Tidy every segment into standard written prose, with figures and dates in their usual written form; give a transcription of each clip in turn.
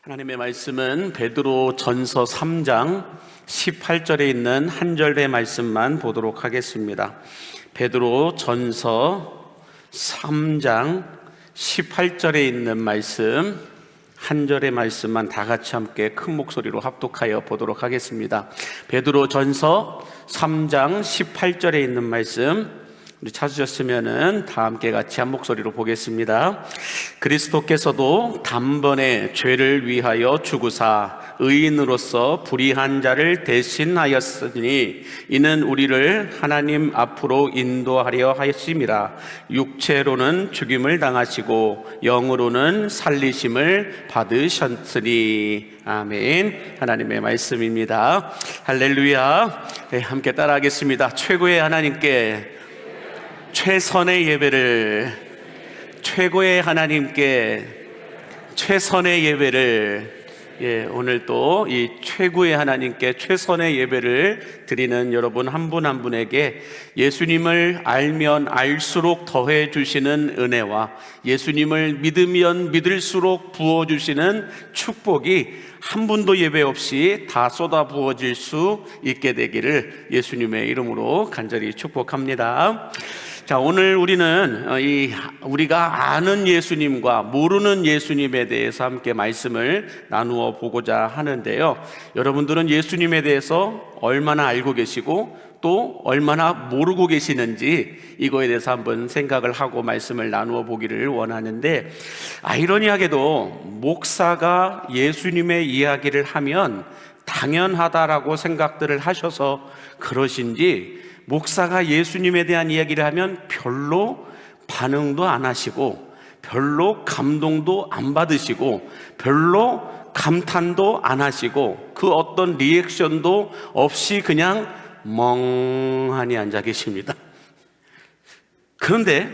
하나님의 말씀은 베드로 전서 3장 18절에 있는 한 절의 말씀만 보도록 하겠습니다. 베드로 전서 3장 18절에 있는 말씀, 한 절의 말씀만 다 같이 함께 큰 목소리로 합독하여 보도록 하겠습니다. 베드로 전서 3장 18절에 있는 말씀, 우리 찾으셨으면은 다 함께 같이 한 목소리로 보겠습니다. 그리스도께서도 단번에 죄를 위하여 죽으사 의인으로서 불의한 자를 대신하였으니 이는 우리를 하나님 앞으로 인도하려 하심이라. 육체로는 죽임을 당하시고 영으로는 살리심을 받으셨으니. 아멘. 하나님의 말씀입니다. 할렐루야. 네, 함께 따라하겠습니다. 최고의 하나님께 최선의 예배를, 최고의 하나님께 최선의 예배를, 오늘 또 이 최고의 하나님께 최선의 예배를 드리는 여러분 한 분 한 분에게 예수님을 알면 알수록 더해 주시는 은혜와 예수님을 믿으면 믿을수록 부어주시는 축복이 한 분도 예배 없이 다 쏟아 부어질 수 있게 되기를 예수님의 이름으로 간절히 축복합니다. 자, 오늘 우리는 우리가 아는 예수님과 모르는 예수님에 대해서 함께 말씀을 나누어 보고자 하는데요. 여러분들은 예수님에 대해서 얼마나 알고 계시고 또 얼마나 모르고 계시는지 이거에 대해서 한번 생각을 하고 말씀을 나누어 보기를 원하는데, 아이러니하게도 목사가 예수님의 이야기를 하면 당연하다라고 생각들을 하셔서 그러신지, 목사가 예수님에 대한 이야기를 하면 별로 반응도 안 하시고 별로 감동도 안 받으시고 별로 감탄도 안 하시고 그 어떤 리액션도 없이 그냥 멍하니 앉아 계십니다. 그런데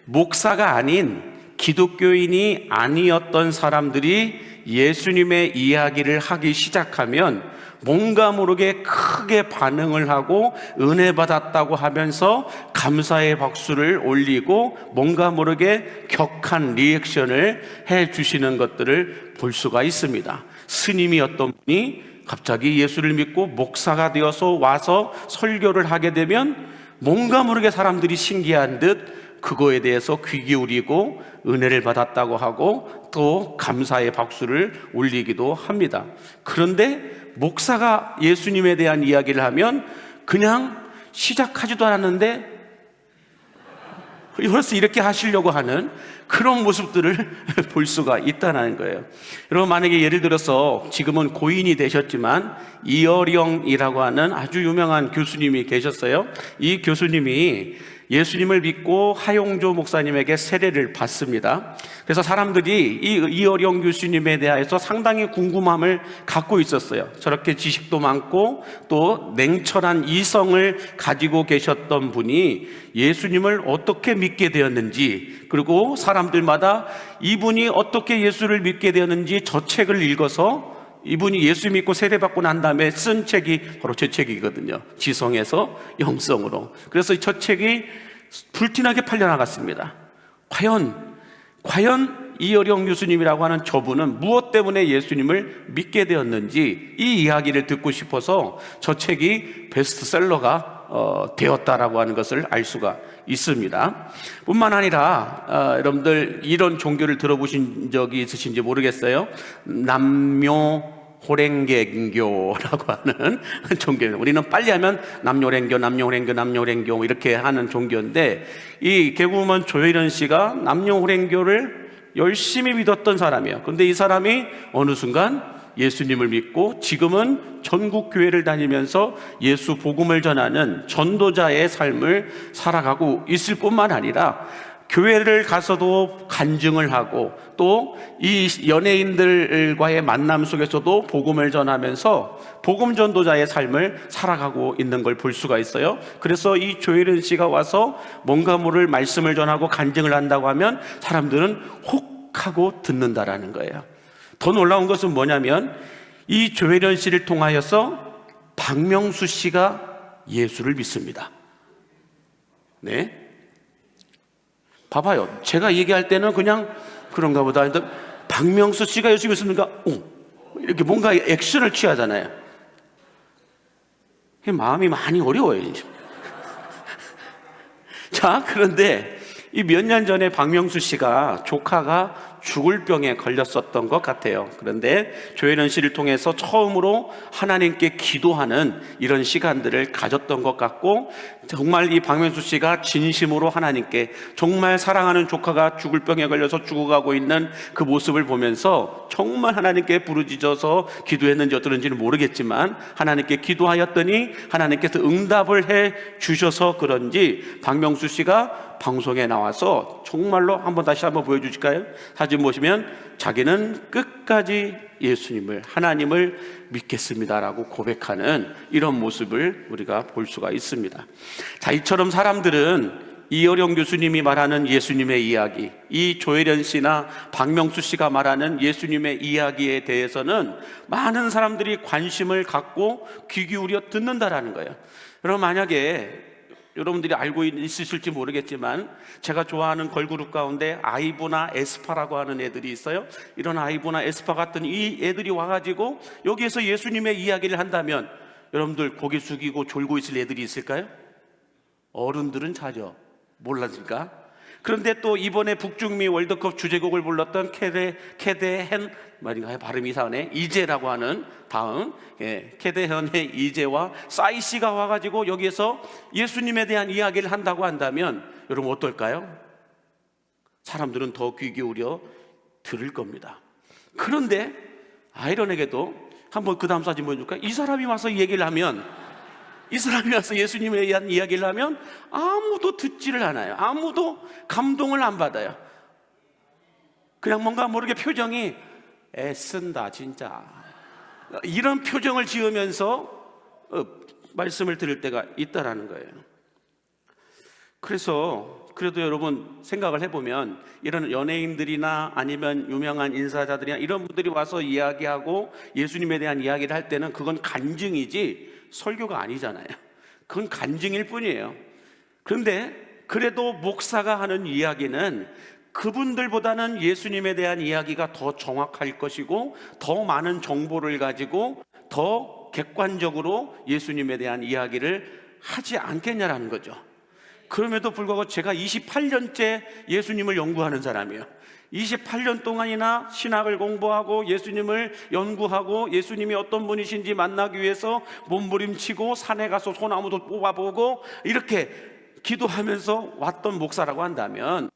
목사가 아닌 기독교인이 아니었던 사람들이 예수님의 이야기를 하기 시작하면 뭔가 모르게 크게 반응을 하고 은혜 받았다고 하면서 감사의 박수를 올리고 뭔가 모르게 격한 리액션을 해 주시는 것들을 볼 수가 있습니다. 스님이었던 분이 갑자기 예수를 믿고 목사가 되어서 와서 설교를 하게 되면 뭔가 모르게 사람들이 신기한 듯 그거에 대해서 귀 기울이고 은혜를 받았다고 하고 또 감사의 박수를 올리기도 합니다. 그런데 목사가 예수님에 대한 이야기를 하면 그냥 시작하지도 않았는데 벌써 이렇게 하시려고 하는 그런 모습들을 볼 수가 있다는 거예요. 여러분, 만약에 예를 들어서 지금은 고인이 되셨지만 이어령이라고 하는 아주 유명한 교수님이 계셨어요. 이 교수님이 예수님을 믿고 하용조 목사님에게 세례를 받습니다. 그래서 사람들이 이 이어령 교수님에 대해서 상당히 궁금함을 갖고 있었어요. 저렇게 지식도 많고 또 냉철한 이성을 가지고 계셨던 분이 예수님을 어떻게 믿게 되었는지, 그리고 사람들마다 이분이 어떻게 예수를 믿게 되었는지 저 책을 읽어서, 이분이 예수 믿고 세례받고 난 다음에 쓴 책이 바로 제 책이거든요. 지성에서 영성으로. 그래서 저 책이 불티나게 팔려나갔습니다. 과연 이어령 교수님이라고 하는 저분은 무엇 때문에 예수님을 믿게 되었는지 이 이야기를 듣고 싶어서 저 책이 베스트셀러가 되었다라고 하는 것을 알 수가 있습니다. 뿐만 아니라 여러분들 이런 종교를 들어보신 적이 있으신지 모르겠어요. 남묘 호랭개교라고 하는 종교예요. 우리는 빨리 하면 남녀호랭교 이렇게 하는 종교인데, 이 개구먼 조혜련 씨가 남녀호랭교를 열심히 믿었던 사람이에요. 그런데 이 사람이 어느 순간 예수님을 믿고 지금은 전국 교회를 다니면서 예수 복음을 전하는 전도자의 삶을 살아가고 있을 뿐만 아니라 교회를 가서도 간증을 하고 또 이 연예인들과의 만남 속에서도 복음을 전하면서 복음 전도자의 삶을 살아가고 있는 걸 볼 수가 있어요. 그래서 이 조혜련 씨가 와서 뭔가 모를 말씀을 전하고 간증을 한다고 하면 사람들은 혹 하고 듣는다라는 거예요. 더 놀라운 것은 뭐냐면 이 조혜련 씨를 통하여서 박명수 씨가 예수를 믿습니다. 네? 봐봐요. 제가 얘기할 때는 그냥 그런가 보다. 박명수 씨가 예수 믿습니까? 이렇게 뭔가 액션을 취하잖아요. 마음이 많이 어려워요, 이제. 자, 그런데 이 몇 년 전에 박명수 씨가 조카가 죽을 병에 걸렸었던 것 같아요. 그런데 조혜련 씨를 통해서 처음으로 하나님께 기도하는 이런 시간들을 가졌던 것 같고, 정말 이 박명수 씨가 진심으로 하나님께, 정말 사랑하는 조카가 죽을 병에 걸려서 죽어가고 있는 그 모습을 보면서 정말 하나님께 부르짖어서 기도했는지 어떠는지는 모르겠지만 하나님께 기도하였더니 하나님께서 응답을 해 주셔서 그런지 박명수 씨가 방송에 나와서 정말로 다시 한번 보여주실까요? 사진 보시면 자기는 끝까지 예수님을, 하나님을 믿겠습니다라고 고백하는 이런 모습을 우리가 볼 수가 있습니다. 자, 이처럼 사람들은 이어령 교수님이 말하는 예수님의 이야기, 이 조혜련 씨나 박명수 씨가 말하는 예수님의 이야기에 대해서는 많은 사람들이 관심을 갖고 귀 기울여 듣는다라는 거예요. 여러분, 만약에 여러분들이 알고 있으실지 모르겠지만 제가 좋아하는 걸그룹 가운데 아이브나 에스파라고 하는 애들이 있어요. 이런 아이브나 에스파 같은 이 애들이 와가지고 여기에서 예수님의 이야기를 한다면 여러분들 고개 숙이고 졸고 있을 애들이 있을까요? 어른들은 자죠. 몰랐을까? 그런데 또 이번에 북중미 월드컵 주제곡을 불렀던 캐데현 말인가요? 발음이 이상하네. 이재라고 하는 다음 캐데현의 이재와 싸이씨가 와가지고 여기에서 예수님에 대한 이야기를 한다고 한다면 여러분 어떨까요? 사람들은 더 귀 기울여 들을 겁니다. 그런데 아이러니하게도 한번 그 다음 사진 보여줄까요? 이 사람이 와서 이 얘기를 하면, 이 사람이 와서 예수님에 대한 이야기를 하면 아무도 듣지를 않아요. 아무도 감동을 안 받아요. 그냥 뭔가 모르게 표정이 애쓴다 진짜, 이런 표정을 지으면서 말씀을 들을 때가 있다라는 거예요. 그래서 그래도 여러분 생각을 해보면 이런 연예인들이나 아니면 유명한 인사자들이나 이런 분들이 와서 이야기하고 예수님에 대한 이야기를 할 때는 그건 간증이지 설교가 아니잖아요. 그건 간증일 뿐이에요. 그런데 그래도 목사가 하는 이야기는 그분들보다는 예수님에 대한 이야기가 더 정확할 것이고 더 많은 정보를 가지고 더 객관적으로 예수님에 대한 이야기를 하지 않겠냐라는 거죠. 그럼에도 불구하고 제가 28년째 예수님을 연구하는 사람이에요. 28년 동안이나 신학을 공부하고 예수님을 연구하고 예수님이 어떤 분이신지 만나기 위해서 몸부림치고 산에 가서 소나무도 뽑아보고 이렇게 기도하면서 왔던 목사라고 한다면,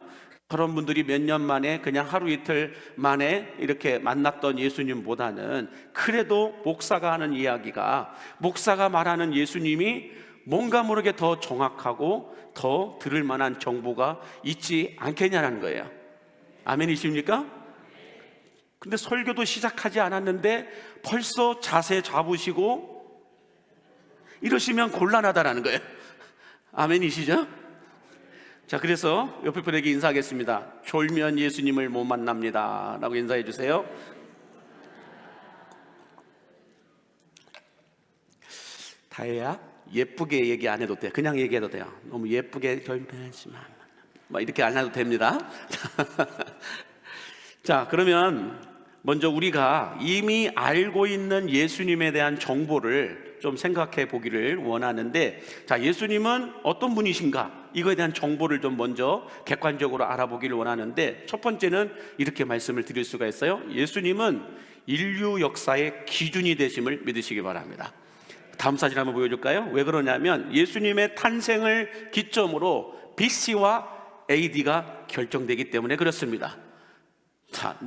그런 분들이 몇 년 만에 그냥 하루 이틀 만에 이렇게 만났던 예수님보다는 그래도 목사가 하는 이야기가, 목사가 말하는 예수님이 뭔가 모르게 더 정확하고 더 들을 만한 정보가 있지 않겠냐는 거예요. 아멘이십니까? 근데 설교도 시작하지 않았는데 벌써 자세 잡으시고 이러시면 곤란하다라는 거예요. 아멘이시죠? 자, 그래서 옆에 분에게 인사하겠습니다. 졸면 예수님을 못 만납니다 라고 인사해 주세요. 다혜야, 예쁘게 얘기 안 해도 돼. 그냥 얘기해도 돼요. 너무 예쁘게 졸면지만 이렇게 안 해도 됩니다. 자, 그러면 먼저 우리가 이미 알고 있는 예수님에 대한 정보를 좀 생각해 보기를 원하는데, 자, 예수님은 어떤 분이신가? 이거에 대한 정보를 좀 먼저 객관적으로 알아보기를 원하는데, 첫 번째는 이렇게 말씀을 드릴 수가 있어요. 예수님은 인류 역사의 기준이 되심을 믿으시기 바랍니다. 다음 사진 한번 보여줄까요? 왜 그러냐면 예수님의 탄생을 기점으로 BC와 AD가 결정되기 때문에 그렇습니다. 자,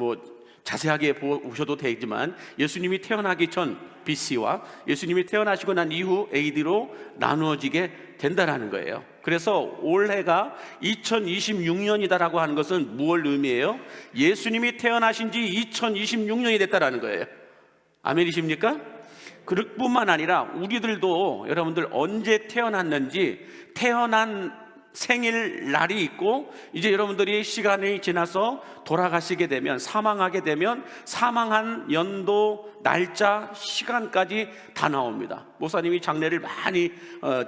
자세하게 보셔도 되지만 예수님이 태어나기 전 BC와 예수님이 태어나시고 난 이후 AD로 나누어지게 된다는 거예요. 그래서 올해가 2026년이다라고 하는 것은 무엇을 의미해요? 예수님이 태어나신 지 2026년이 됐다는 거예요. 아멘이십니까? 그뿐만 아니라 우리들도 여러분들 언제 태어났는지, 태어난 생일날이 있고, 이제 여러분들이 시간이 지나서 돌아가시게 되면, 사망하게 되면 사망한 연도, 날짜, 시간까지 다 나옵니다. 목사님이 장례를 많이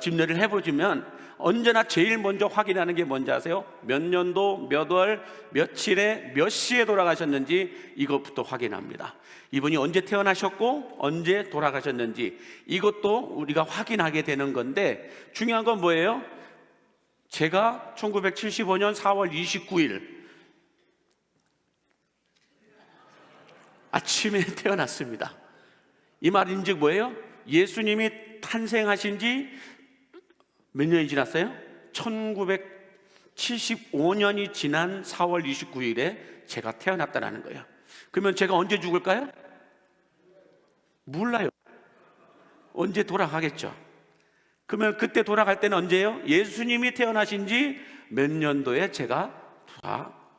집례를 해보시면 언제나 제일 먼저 확인하는 게 뭔지 아세요? 몇 년도, 몇 월, 며칠에, 몇 시에 돌아가셨는지 이것부터 확인합니다. 이분이 언제 태어나셨고 언제 돌아가셨는지 이것도 우리가 확인하게 되는 건데, 중요한 건 뭐예요? 제가 1975년 4월 29일 아침에 태어났습니다. 이 말인즉 뭐예요? 예수님이 탄생하신 지 몇 년이 지났어요? 1975년이 지난 4월 29일에 제가 태어났다는 거예요. 그러면 제가 언제 죽을까요? 몰라요. 언제 돌아가겠죠. 그러면 그때 돌아갈 때는 언제예요? 예수님이 태어나신 지 몇 년도에 제가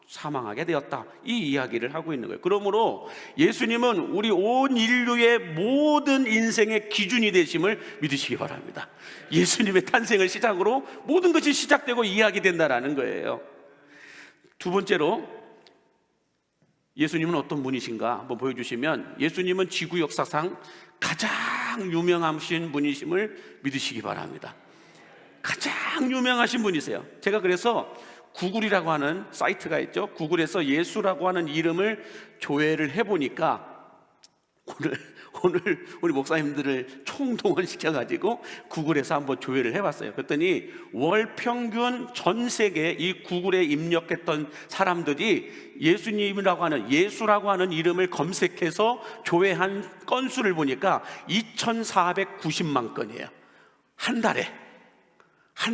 사망하게 되었다, 이 이야기를 하고 있는 거예요. 그러므로 예수님은 우리 온 인류의 모든 인생의 기준이 되심을 믿으시기 바랍니다. 예수님의 탄생을 시작으로 모든 것이 시작되고 이야기된다라는 거예요. 두 번째로, 예수님은 어떤 분이신가 한번 보여주시면, 예수님은 지구 역사상 가장 유명하신 분이심을 믿으시기 바랍니다. 가장 유명하신 분이세요. 제가 그래서 구글이라고 하는 사이트가 있죠. 구글에서 예수라고 하는 이름을 조회를 해보니까 오늘 우리 목사님들을 총동원시켜가지고 구글에서 한번 조회를 해봤어요. 그랬더니 월 평균 전 세계 이 구글에 입력했던 사람들이 예수님이라고 하는, 예수라고 하는 이름을 검색해서 조회한 건수를 보니까 2490만 건이에요. 한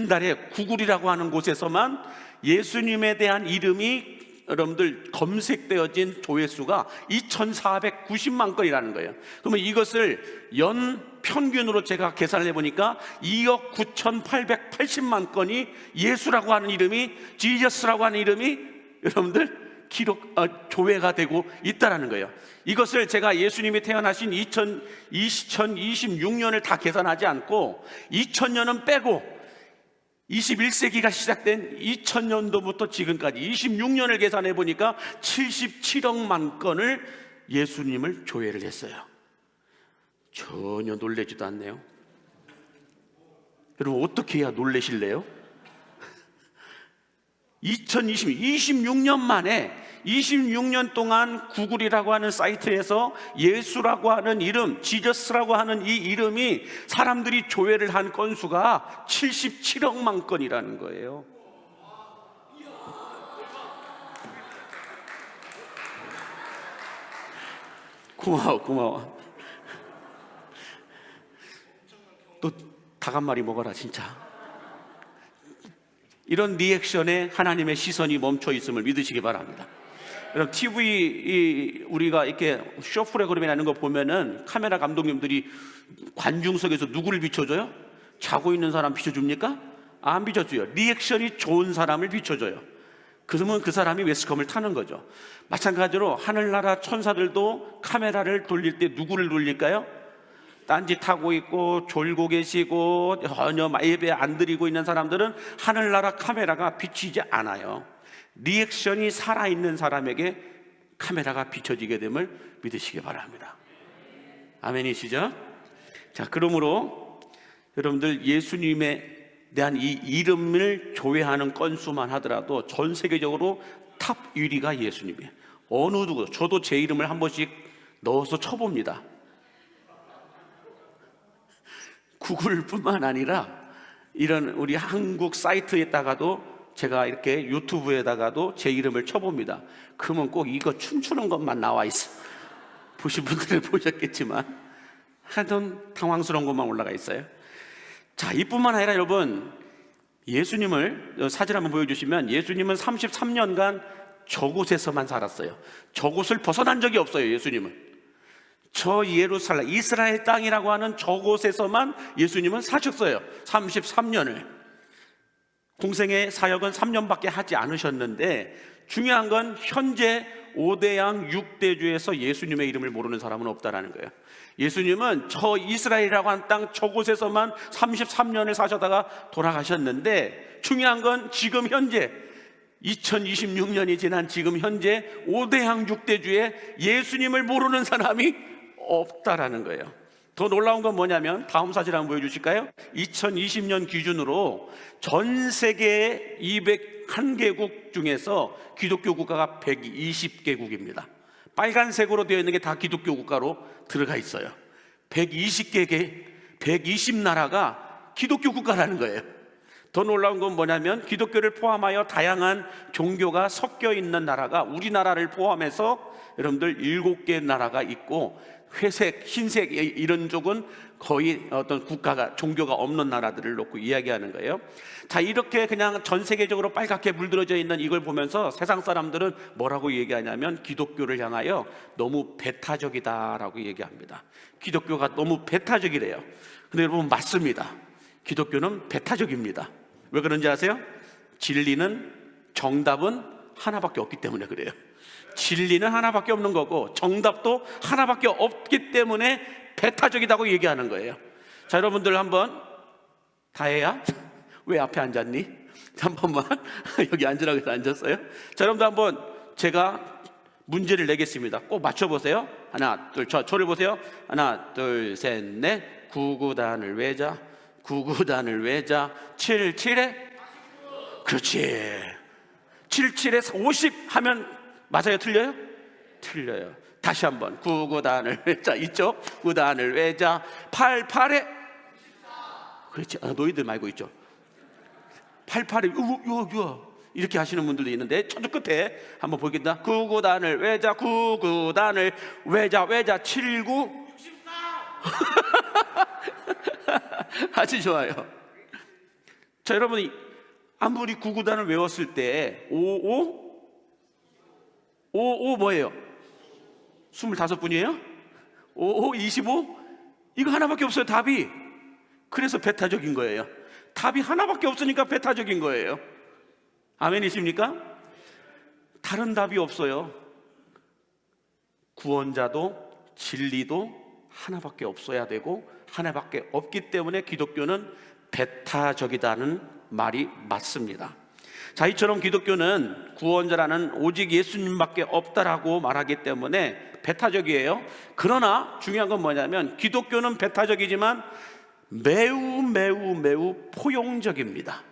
달에 구글이라고 하는 곳에서만 예수님에 대한 이름이 여러분들 검색되어진 조회수가 2490만 건이라는 거예요. 그러면 이것을 연 평균으로 제가 계산을 해보니까 2억 9880만 건이 예수라고 하는 이름이, 지저스라고 하는 이름이 여러분들 조회가 되고 있다는 거예요. 이것을 제가 예수님이 태어나신 2026년을 다 계산하지 않고 2000년은 빼고 21세기가 시작된 2000년도부터 지금까지 26년을 계산해 보니까 77억만 건을 예수님을 조회를 했어요. 전혀 놀라지도 않네요. 여러분, 어떻게 해야 놀라실래요? 26년 만에 26년 동안 구글이라고 하는 사이트에서 예수라고 하는 이름, 지저스라고 하는 이 이름이 사람들이 조회를 한 건수가 77억만 건이라는 거예요. 고마워. 또 닭 한 마리 먹어라 진짜. 이런 리액션에 하나님의 시선이 멈춰 있음을 믿으시기 바랍니다. 여러분, TV 우리가 이렇게 쇼 프로그램에 나는 거 보면은 카메라 감독님들이 관중석에서 누구를 비춰줘요? 자고 있는 사람 비춰줍니까? 안 비춰줘요. 리액션이 좋은 사람을 비춰줘요. 그러면 그 사람이 웨스컴을 타는 거죠. 마찬가지로 하늘나라 천사들도 카메라를 돌릴 때 누구를 돌릴까요? 딴짓하고 있고 졸고 계시고 전혀 예배 안 드리고 있는 사람들은 하늘나라 카메라가 비치지 않아요. 리액션이 살아있는 사람에게 카메라가 비춰지게 됨을 믿으시기 바랍니다. 아멘이시죠? 자, 그러므로 여러분들, 예수님에 대한 이 이름을 조회하는 건수만 하더라도 전 세계적으로 탑 1위가 예수님이에요. 어느 누구, 저도 제 이름을 한 번씩 넣어서 쳐봅니다. 구글뿐만 아니라 이런 우리 한국 사이트에다가도, 제가 이렇게 유튜브에다가도 제 이름을 쳐봅니다. 그러면 꼭 이거 춤추는 것만 나와 있어. 보신 분들은 보셨겠지만 하여튼 당황스러운 것만 올라가 있어요. 자, 이뿐만 아니라 여러분, 예수님을 사진 한번 보여주시면, 예수님은 33년간 저곳에서만 살았어요. 저곳을 벗어난 적이 없어요. 예수님은 저 예루살렘, 이스라엘 땅이라고 하는 저곳에서만 예수님은 사셨어요. 33년을. 공생의 사역은 3년밖에 하지 않으셨는데, 중요한 건 현재 5대양 6대주에서 예수님의 이름을 모르는 사람은 없다라는 거예요. 예수님은 저 이스라엘이라고 하는 땅 저곳에서만 33년을 사셨다가 돌아가셨는데, 중요한 건 지금 현재 2026년이 지난 지금 현재 5대양 6대주에 예수님을 모르는 사람이 없다라는 거예요. 더 놀라운 건 뭐냐면 다음 사진 한번 보여주실까요? 2020년 기준으로 전 세계 201개국 중에서 기독교 국가가 120개국입니다. 빨간색으로 되어 있는 게 다 기독교 국가로 들어가 있어요. 120나라가 기독교 국가라는 거예요. 더 놀라운 건 뭐냐면 기독교를 포함하여 다양한 종교가 섞여 있는 나라가 우리나라를 포함해서 여러분들 7개 나라가 있고, 회색, 흰색 이런 쪽은 거의 어떤 국가가, 종교가 없는 나라들을 놓고 이야기하는 거예요. 자, 이렇게 그냥 전 세계적으로 빨갛게 물들어져 있는 이걸 보면서 세상 사람들은 뭐라고 얘기하냐면 기독교를 향하여 너무 배타적이다라고 얘기합니다. 기독교가 너무 배타적이래요. 근데 여러분, 맞습니다. 기독교는 배타적입니다. 왜 그런지 아세요? 진리는, 정답은 하나밖에 없기 때문에 그래요. 진리는 하나밖에 없는 거고 정답도 하나밖에 없기 때문에 배타적이라고 얘기하는 거예요. 자, 여러분들 한번 다혜야, 왜 앞에 앉았니? 한 번만 여기 앉으라고 해서 앉았어요. 자, 여러분들 한번 제가 문제를 내겠습니다. 꼭 맞춰보세요. 하나, 둘, 저를 보세요. 하나, 둘, 셋, 넷. 9구단을 외자, 9구단을 외자. 77에 그렇지. 77에 50 하면 맞아요? 틀려요? 틀려요. 다시 한번. 9구단을 외자. 이쪽 9단을 외자. 88에 그렇지. 너희들 말고 있죠. 88에 이렇게 하시는 분들도 있는데 저쪽 끝에 한번 보겠다. 9구단을 외자. 9구단을 외자. 79 64 아주 좋아요. 자, 여러분이 아무리 9구단을 외웠을 때 55 뭐예요? 25분이에요? 55 25? 이거 하나밖에 없어요, 답이. 그래서 배타적인 거예요. 답이 하나밖에 없으니까 배타적인 거예요. 아멘이십니까? 다른 답이 없어요. 구원자도 진리도 하나밖에 없어야 되고 하나밖에 없기 때문에 기독교는 배타적이다는 말이 맞습니다. 자, 이처럼 기독교는 구원자라는 오직 예수님밖에 없다라고 말하기 때문에 배타적이에요. 그러나 중요한 건 뭐냐면 기독교는 배타적이지만 매우 포용적입니다.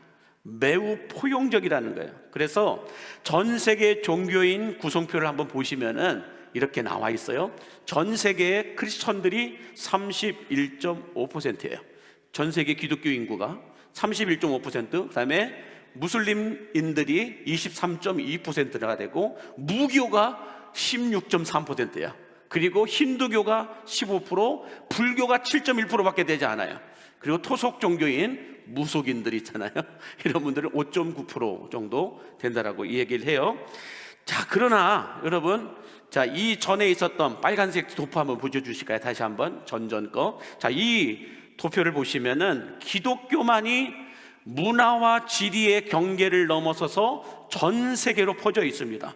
매우 포용적이라는 거예요. 그래서 전 세계 종교인 구성표를 한번 보시면은 이렇게 나와 있어요. 전 세계의 크리스천들이 31.5%예요. 전 세계 기독교 인구가 31.5%, 그다음에 무슬림인들이 23.2%가 되고 무교가 16.3%야. 그리고 힌두교가 15%, 불교가 7.1%밖에 되지 않아요. 그리고 토속 종교인 무속인들 있잖아요. 이런 분들은 5.9% 정도 된다라고 이 얘기를 해요. 자, 그러나 여러분, 자, 이 전에 있었던 빨간색 도표 한번 보여주실까요? 다시 한번 전전 거. 자, 이 도표를 보시면은 기독교만이 문화와 지리의 경계를 넘어서서 전 세계로 퍼져 있습니다.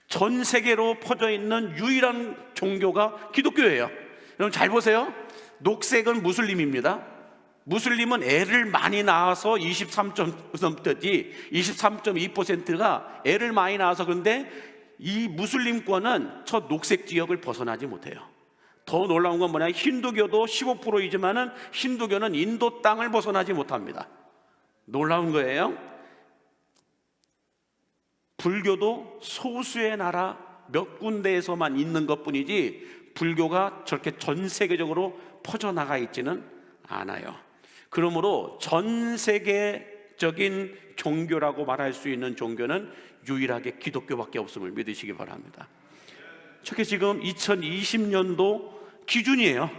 전 세계로 퍼져 있는 유일한 종교가 기독교예요. 여러분 잘 보세요. 녹색은 무슬림입니다. 무슬림은 애를 많이 낳아서 23.2%가 애를 많이 낳아서. 그런데 이 무슬림권은 저 녹색 지역을 벗어나지 못해요. 더 놀라운 건 뭐냐, 힌두교도 15%이지만은 힌두교는 인도 땅을 벗어나지 못합니다. 놀라운 거예요. 불교도 소수의 나라 몇 군데에서만 있는 것뿐이지 불교가 저렇게 전 세계적으로 퍼져나가 있지는 않아요. 그러므로 전 세계적인 종교라고 말할 수 있는 종교는 유일하게 기독교밖에 없음을 믿으시기 바랍니다. 저게 지금 2020년도 기준이에요.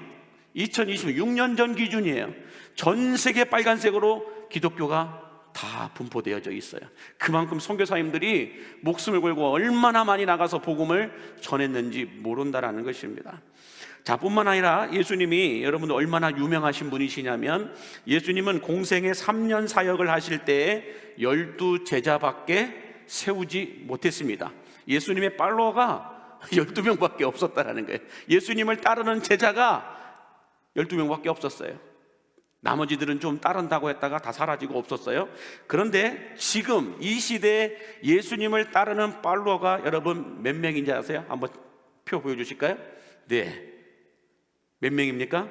2026년 전 기준이에요. 전 세계 빨간색으로 기독교가 다 분포되어져 있어요. 그만큼 선교사님들이 목숨을 걸고 얼마나 많이 나가서 복음을 전했는지 모른다라는 것입니다. 자, 뿐만 아니라 예수님이 여러분 얼마나 유명하신 분이시냐면 예수님은 공생의 3년 사역을 하실 때에 12제자밖에 세우지 못했습니다. 예수님의 팔로워가 12명밖에 없었다라는 거예요. 예수님을 따르는 제자가 12명밖에 없었어요. 나머지들은 좀 따른다고 했다가 다 사라지고 없었어요. 그런데 지금 이 시대에 예수님을 따르는 팔로워가 여러분 몇 명인지 아세요? 한번 표 보여주실까요? 네, 몇 명입니까?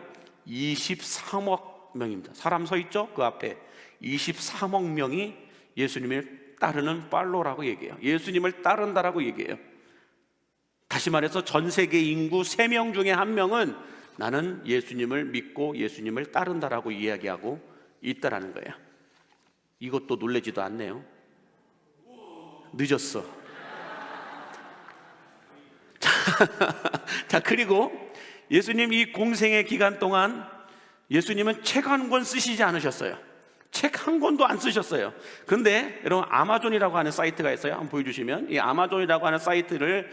23억 명입니다. 사람 서 있죠? 그 앞에 23억 명이 예수님을 따르는 팔로라고 얘기해요. 예수님을 따른다라고 얘기해요. 다시 말해서 전 세계 인구 3명 중에 1명은 나는 예수님을 믿고 예수님을 따른다라고 이야기하고 있다라는 거예요. 이것도 놀라지도 않네요. 늦었어. 자, 그리고 예수님 이 공생의 기간 동안 예수님은 책 한 권 쓰시지 않으셨어요. 책 한 권도 안 쓰셨어요. 그런데 여러분, 아마존이라고 하는 사이트가 있어요. 한번 보여주시면, 이 아마존이라고 하는 사이트를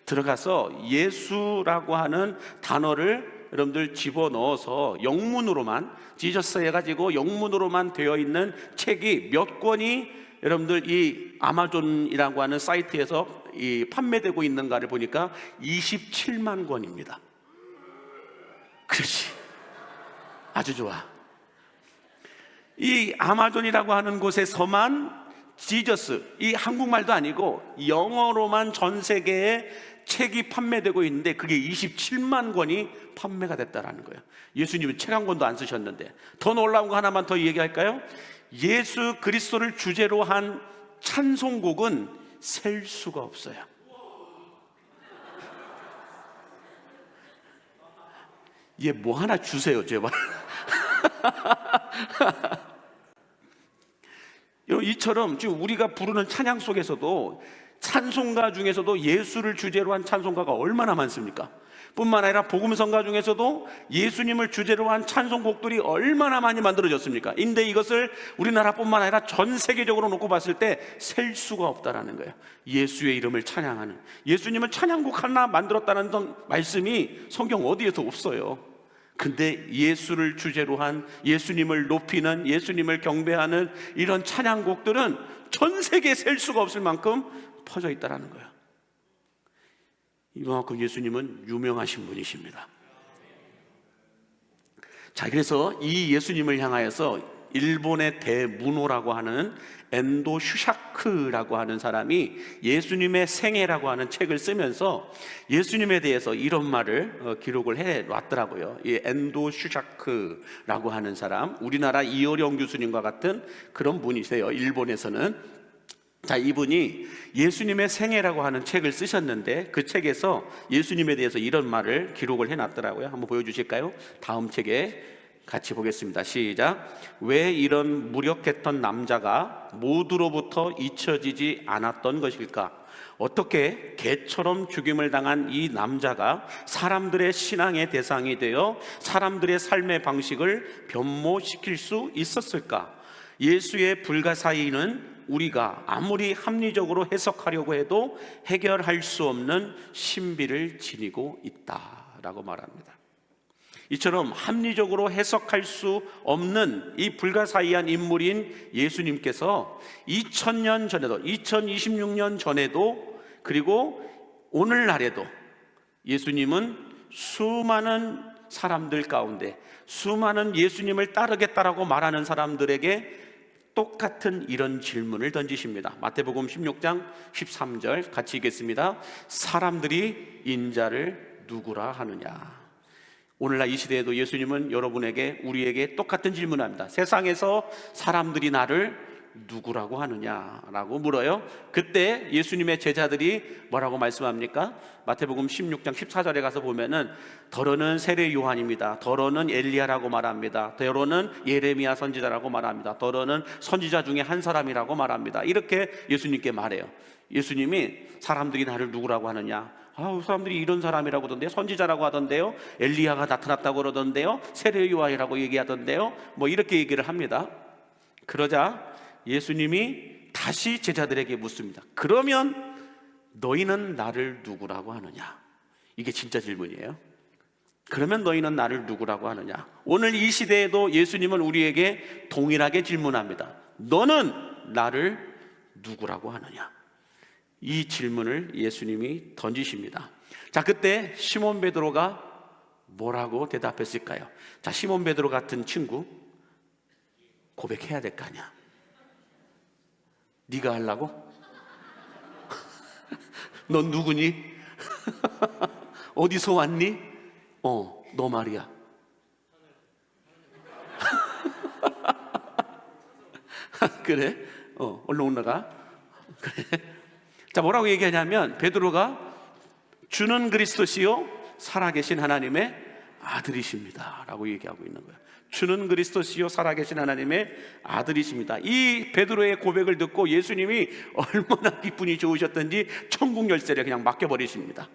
들어가서 예수라고 하는 단어를 여러분들 집어넣어서 영문으로만, 지저스 해가지고 영문으로만 되어 있는 책이 몇 권이 여러분들 이 아마존이라고 하는 사이트에서 이 판매되고 있는가를 보니까 27만 권입니다. 그렇지, 아주 좋아. 이 아마존이라고 하는 곳에서만 지저스, 이 한국말도 아니고 영어로만 전 세계에 책이 판매되고 있는데 그게 27만 권이 판매가 됐다라는 거예요. 예수님은 책 한 권도 안 쓰셨는데. 더 놀라운 거 하나만 더 얘기할까요? 예수 그리스도를 주제로 한 찬송곡은 셀 수가 없어요. 얘 뭐 하나 주세요, 제발. 이처럼 지금 우리가 부르는 찬양 속에서도, 찬송가 중에서도 예수를 주제로 한 찬송가가 얼마나 많습니까? 뿐만 아니라 복음성가 중에서도 예수님을 주제로 한 찬송곡들이 얼마나 많이 만들어졌습니까? 근데 이것을 우리나라뿐만 아니라 전 세계적으로 놓고 봤을 때 셀 수가 없다라는 거예요. 예수의 이름을 찬양하는, 예수님은 찬양곡 하나 만들었다는 말씀이 성경 어디에도 없어요. 근데 예수를 주제로 한, 예수님을 높이는, 예수님을 경배하는 이런 찬양곡들은 전 세계에 셀 수가 없을 만큼 퍼져 있다는 거예요. 이만큼 예수님은 유명하신 분이십니다. 자, 그래서 이 예수님을 향하여서 일본의 대문호라고 하는 엔도 슈샤크라고 하는 사람이 예수님의 생애라고 하는 책을 쓰면서 예수님에 대해서 이런 말을 기록을 해 놨더라고요. 이 엔도 슈샤크라고 하는 사람, 우리나라 이어령 교수님과 같은 그런 분이세요, 일본에서는. 자, 이분이 예수님의 생애라고 하는 책을 쓰셨는데 그 책에서 예수님에 대해서 이런 말을 기록을 해놨더라고요. 한번 보여주실까요? 다음 책에 같이 보겠습니다. 시작. 왜 이런 무력했던 남자가 모두로부터 잊혀지지 않았던 것일까? 어떻게 개처럼 죽임을 당한 이 남자가 사람들의 신앙의 대상이 되어 사람들의 삶의 방식을 변모시킬 수 있었을까? 예수의 불가사의는 우리가 아무리 합리적으로 해석하려고 해도 해결할 수 없는 신비를 지니고 있다라고 말합니다. 이처럼 합리적으로 해석할 수 없는 이 불가사의한 인물인 예수님께서 2000년 전에도, 2026년 전에도, 그리고 오늘날에도 예수님은 수많은 사람들 가운데, 수많은 예수님을 따르겠다라고 말하는 사람들에게 똑같은 이런 질문을 던지십니다. 마태복음 16장 13절 같이 읽겠습니다. 사람들이 인자를 누구라 하느냐? 오늘날 이 시대에도 예수님은 여러분에게, 우리에게 똑같은 질문을 합니다. 세상에서 사람들이 나를 누구라고 하느냐라고 물어요. 그때 예수님의 제자들이 뭐라고 말씀합니까? 마태복음 16장 14절에 가서 보면은 더러는 세례 요한입니다. 더러는 엘리야라고 말합니다. 더러는 예레미야 선지자라고 말합니다. 더러는 선지자 중에 한 사람이라고 말합니다. 이렇게 예수님께 말해요. 예수님이 사람들이 나를 누구라고 하느냐? 사람들이 이런 사람이라고 하던데요, 선지자라고 하던데요, 엘리야가 나타났다고 그러던데요, 세례 요한이라고 얘기하던데요, 뭐 이렇게 얘기를 합니다. 그러자 예수님이 다시 제자들에게 묻습니다. 그러면 너희는 나를 누구라고 하느냐? 이게 진짜 질문이에요. 그러면 너희는 나를 누구라고 하느냐? 오늘 이 시대에도 예수님은 우리에게 동일하게 질문합니다. 너는 나를 누구라고 하느냐? 이 질문을 예수님이 던지십니다. 자, 그때 시몬 베드로가 뭐라고 대답했을까요? 자, 시몬 베드로 같은 친구 고백해야 될 거 아니야. 네가 하려고? 넌 누구니? 어디서 왔니? 너 말이야. 그래? 얼른 올라가. 그래. 자, 뭐라고 얘기하냐면 베드로가 주는 그리스도시요 살아계신 하나님의 아들이십니다 라고 얘기하고 있는 거예요. 주는 그리스도시요 살아계신 하나님의 아들이십니다. 이 베드로의 고백을 듣고 예수님이 얼마나 기분이 좋으셨던지 천국 열쇠를 그냥 맡겨버리십니다.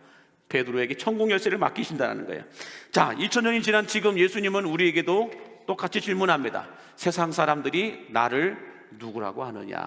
베드로에게 천국 열쇠를 맡기신다는 거예요. 자, 2000년이 지난 지금 예수님은 우리에게도 똑같이 질문합니다. 세상 사람들이 나를 누구라고 하느냐?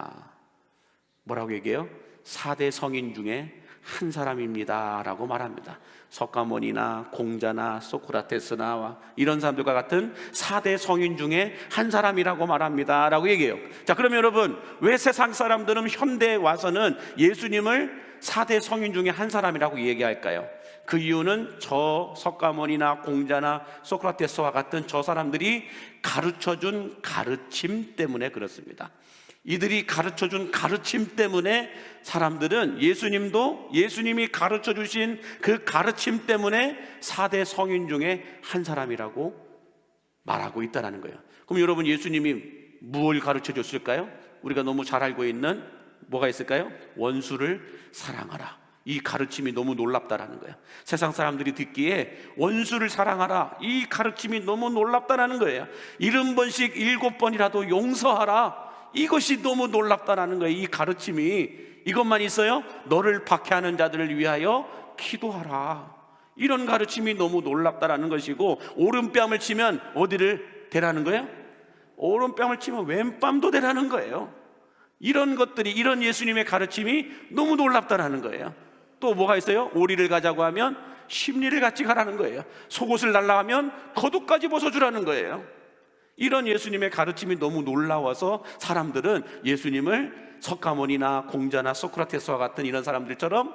뭐라고 얘기해요? 4대 성인 중에 한 사람입니다 라고 말합니다. 석가모니나 공자나 소크라테스나 이런 사람들과 같은 4대 성인 중에 한 사람이라고 말합니다 라고 얘기해요. 자, 그러면 여러분, 왜 세상 사람들은 현대에 와서는 예수님을 4대 성인 중에 한 사람이라고 얘기할까요? 그 이유는 저 석가모니나 공자나 소크라테스와 같은 저 사람들이 가르쳐준 가르침 때문에 그렇습니다. 이들이 가르쳐준 가르침 때문에 사람들은 예수님이 가르쳐주신 그 가르침 때문에 4대 성인 중에 한 사람이라고 말하고 있다는 거예요. 그럼 여러분, 예수님이 무엇을 가르쳐줬을까요? 우리가 너무 잘 알고 있는 뭐가 있을까요? 원수를 사랑하라. 이 가르침이 너무 놀랍다라는 거예요. 세상 사람들이 듣기에 원수를 사랑하라, 이 가르침이 너무 놀랍다라는 거예요. 70번씩 7번이라도 용서하라, 이것이 너무 놀랍다라는 거예요. 이 가르침이 이것만 있어요? 너를 박해하는 자들을 위하여 기도하라, 이런 가르침이 너무 놀랍다라는 것이고, 오른뺨을 치면 어디를 대라는 거예요? 오른뺨을 치면 왼뺨도 대라는 거예요. 이런 것들이, 이런 예수님의 가르침이 너무 놀랍다라는 거예요. 또 뭐가 있어요? 오리를 가자고 하면 십리를 같이 가라는 거예요. 속옷을 달라 하면 겉옷까지 벗어주라는 거예요. 이런 예수님의 가르침이 너무 놀라워서 사람들은 예수님을 석가모니나 공자나 소크라테스와 같은 이런 사람들처럼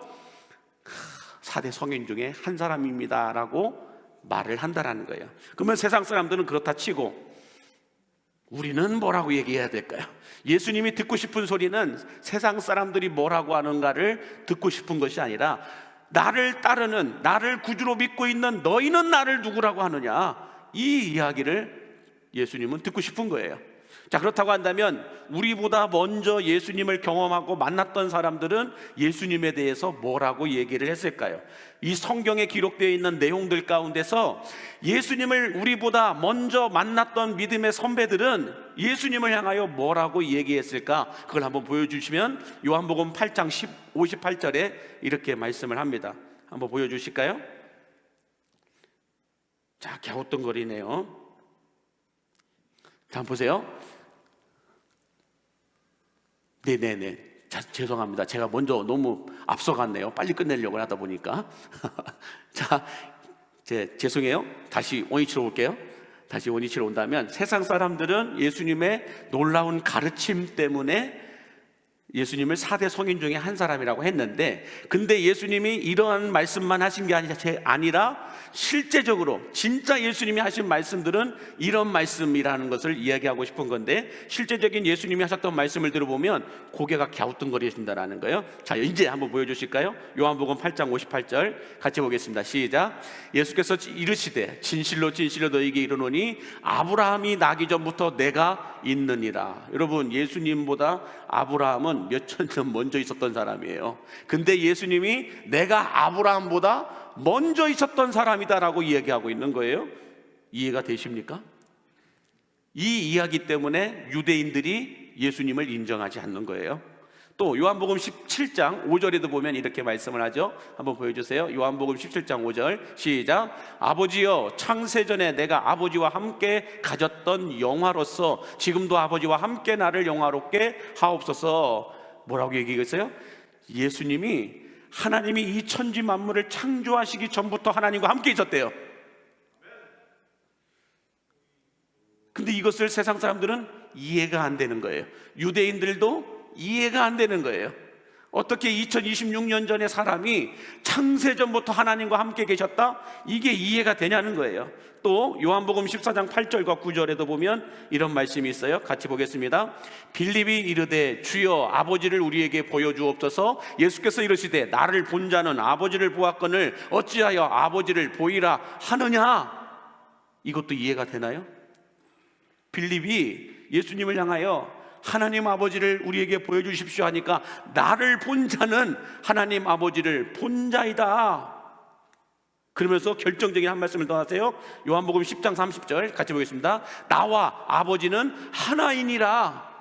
4대 성인 중에 한 사람입니다 라고 말을 한다라는 거예요. 그러면 세상 사람들은 그렇다 치고 우리는 뭐라고 얘기해야 될까요? 예수님이 듣고 싶은 소리는 세상 사람들이 뭐라고 하는가를 듣고 싶은 것이 아니라, 나를 따르는, 나를 구주로 믿고 있는 너희는 나를 누구라고 하느냐, 이 이야기를 예수님은 듣고 싶은 거예요. 자, 그렇다고 한다면 우리보다 먼저 예수님을 경험하고 만났던 사람들은 예수님에 대해서 뭐라고 얘기를 했을까요? 이 성경에 기록되어 있는 내용들 가운데서 예수님을 우리보다 먼저 만났던 믿음의 선배들은 예수님을 향하여 뭐라고 얘기했을까? 그걸 한번 보여주시면 요한복음 8장 58절에 이렇게 말씀을 합니다. 한번 보여주실까요? 자, 갸우뚱거리네요. 자, 한번 보세요. 네네네. 자, 죄송합니다. 제가 먼저 너무 앞서갔네요. 빨리 끝내려고 하다 보니까. 자, 죄송해요. 다시 원위치로 올게요. 다시 원위치로 온다면, 세상 사람들은 예수님의 놀라운 가르침 때문에 예수님을 4대 성인 중에 한 사람이라고 했는데, 근데 예수님이 이러한 말씀만 하신 게 아니라 실제적으로 진짜 예수님이 하신 말씀들은 이런 말씀이라는 것을 이야기하고 싶은 건데, 실제적인 예수님이 하셨던 말씀을 들어보면 고개가 갸우뚱거리신다라는 거예요. 자, 이제 한번 보여주실까요? 요한복음 8장 58절 같이 보겠습니다. 시작. 예수께서 이르시되 진실로 진실로 너희에게 이르노니 아브라함이 나기 전부터 내가 있느니라. 여러분, 예수님보다 아브라함은 몇천 년 먼저 있었던 사람이에요. 근데 예수님이 내가 아브라함보다 먼저 있었던 사람이다라고 이야기하고 있는 거예요. 이해가 되십니까? 이 이야기 때문에 유대인들이 예수님을 인정하지 않는 거예요. 또 요한복음 17장 5절에도 보면 이렇게 말씀을 하죠. 한번 보여주세요. 요한복음 17장 5절 시작. 아버지여, 창세전에 내가 아버지와 함께 가졌던 영화로서 지금도 아버지와 함께 나를 영화롭게 하옵소서. 뭐라고 얘기했어요? 예수님이, 하나님이 이 천지 만물을 창조하시기 전부터 하나님과 함께 있었대요. 근데 이것을 세상 사람들은 이해가 안 되는 거예요. 유대인들도 이해가 안 되는 거예요. 어떻게 2026년 전에 사람이 창세전부터 하나님과 함께 계셨다? 이게 이해가 되냐는 거예요. 또 요한복음 14장 8절과 9절에도 보면 이런 말씀이 있어요. 같이 보겠습니다. 빌립이 이르되 주여 아버지를 우리에게 보여주옵소서. 예수께서 이르시되 나를 본 자는 아버지를 보았거늘 어찌하여 아버지를 보이라 하느냐? 이것도 이해가 되나요? 빌립이 예수님을 향하여 하나님 아버지를 우리에게 보여주십시오 하니까 나를 본 자는 하나님 아버지를 본 자이다. 그러면서 결정적인 한 말씀을 더 하세요. 요한복음 10장 30절 같이 보겠습니다. 나와 아버지는 하나이니라.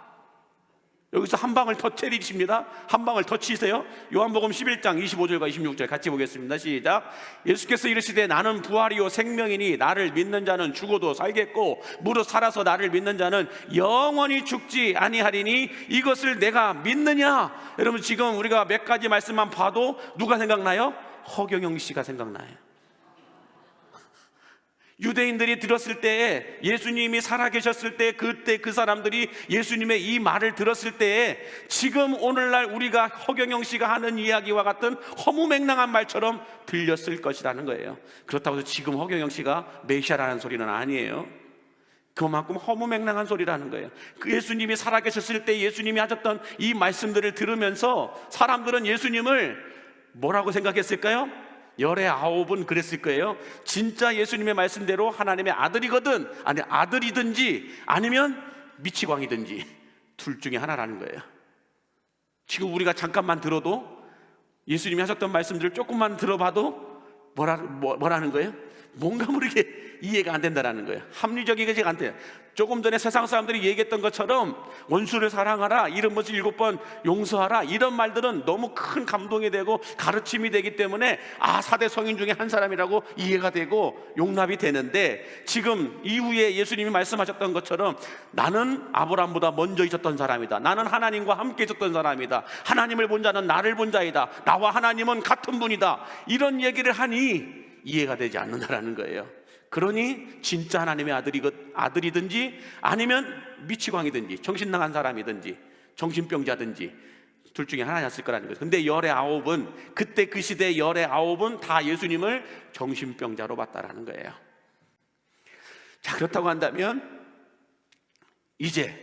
여기서 한 방을 더 때리십니다. 한 방을 더 치세요. 요한복음 11장 25절과 26절 같이 보겠습니다. 시작. 예수께서 이르시되 나는 부활이요 생명이니 나를 믿는 자는 죽어도 살겠고 무릇 살아서 나를 믿는 자는 영원히 죽지 아니하리니 이것을 내가 믿느냐. 여러분 지금 우리가 몇 가지 말씀만 봐도 누가 생각나요? 허경영 씨가 생각나요. 유대인들이 들었을 때에 예수님이 살아계셨을 때 그때 그 사람들이 예수님의 이 말을 들었을 때에 지금 오늘날 우리가 허경영 씨가 하는 이야기와 같은 허무맹랑한 말처럼 들렸을 것이라는 거예요. 그렇다고 해서 지금 허경영 씨가 메시아라는 소리는 아니에요. 그만큼 허무맹랑한 소리라는 거예요. 그 예수님이 살아계셨을 때 예수님이 하셨던 이 말씀들을 들으면서 사람들은 예수님을 뭐라고 생각했을까요? 열의 아홉은 그랬을 거예요. 진짜 예수님의 말씀대로 하나님의 아들이거든, 아니 아들이든지 아니면 미치광이든지 둘 중에 하나라는 거예요. 지금 우리가 잠깐만 들어도 예수님이 하셨던 말씀들을 조금만 들어봐도 뭐라는 거예요? 뭔가 모르게 이해가 안 된다는 거예요. 합리적이지가 안 돼요. 조금 전에 세상 사람들이 얘기했던 것처럼 원수를 사랑하라, 이런 것을 7번 용서하라, 이런 말들은 너무 큰 감동이 되고 가르침이 되기 때문에 사대 성인 중에 한 사람이라고 이해가 되고 용납이 되는데, 지금 이후에 예수님이 말씀하셨던 것처럼 나는 아브라함보다 먼저 있었던 사람이다, 나는 하나님과 함께 있었던 사람이다, 하나님을 본 자는 나를 본 자이다, 나와 하나님은 같은 분이다, 이런 얘기를 하니 이해가 되지 않는다라는 거예요. 그러니 진짜 하나님의 아들이든지 아니면 미치광이든지 정신 나간 사람이든지 정신병자든지 둘 중에 하나였을 거라는 거예요. 근데 열의 아홉은, 그때 그 시대의 열의 아홉은 다 예수님을 정신병자로 봤다라는 거예요. 자, 그렇다고 한다면 이제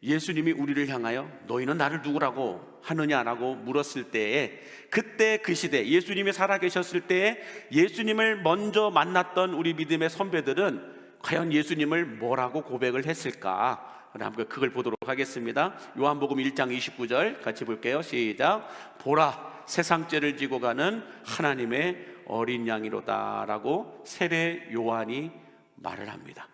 예수님이 우리를 향하여 너희는 나를 누구라고 하느냐라고 물었을 때에, 그때 그 시대 예수님이 살아계셨을 때에 예수님을 먼저 만났던 우리 믿음의 선배들은 과연 예수님을 뭐라고 고백을 했을까? 한번 그걸 보도록 하겠습니다. 요한복음 1장 29절 같이 볼게요. 시작. 보라, 세상 죄를 지고 가는 하나님의 어린 양이로다 라고 세례 요한이 말을 합니다.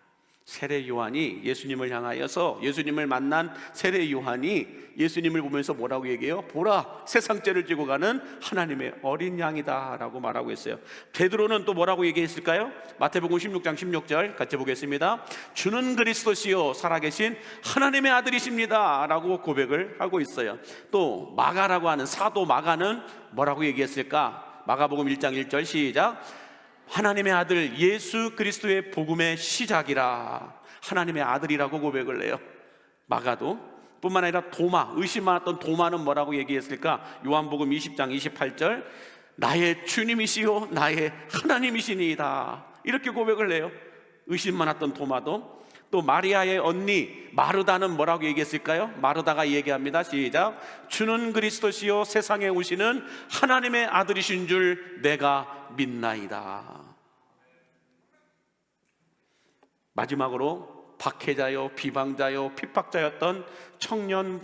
세례 요한이 예수님을 향하여서, 예수님을 만난 세례 요한이 예수님을 보면서 뭐라고 얘기해요? 보라, 세상 죄를 지고 가는 하나님의 어린 양이다 라고 말하고 있어요. 베드로는 또 뭐라고 얘기했을까요? 마태복음 16장 16절 같이 보겠습니다. 주는 그리스도시요 살아계신 하나님의 아들이십니다 라고 고백을 하고 있어요. 또 마가라고 하는 사도 마가는 뭐라고 얘기했을까? 마가복음 1장 1절 시작. 하나님의 아들 예수 그리스도의 복음의 시작이라, 하나님의 아들이라고 고백을 해요. 마가도 뿐만 아니라 도마, 의심 많았던 도마는 뭐라고 얘기했을까? 요한복음 20장 28절 나의 주님이시요 나의 하나님이시니이다, 이렇게 고백을 해요. 의심 많았던 도마도. 또 마리아의 언니 마르다는 뭐라고 얘기했을까요? 마르다가 얘기합니다. 시작. 주는 그리스도시요 세상에 오시는 하나님의 아들이신 줄 내가 믿나이다. 마지막으로 박해자요 비방자요 핍박자였던 청년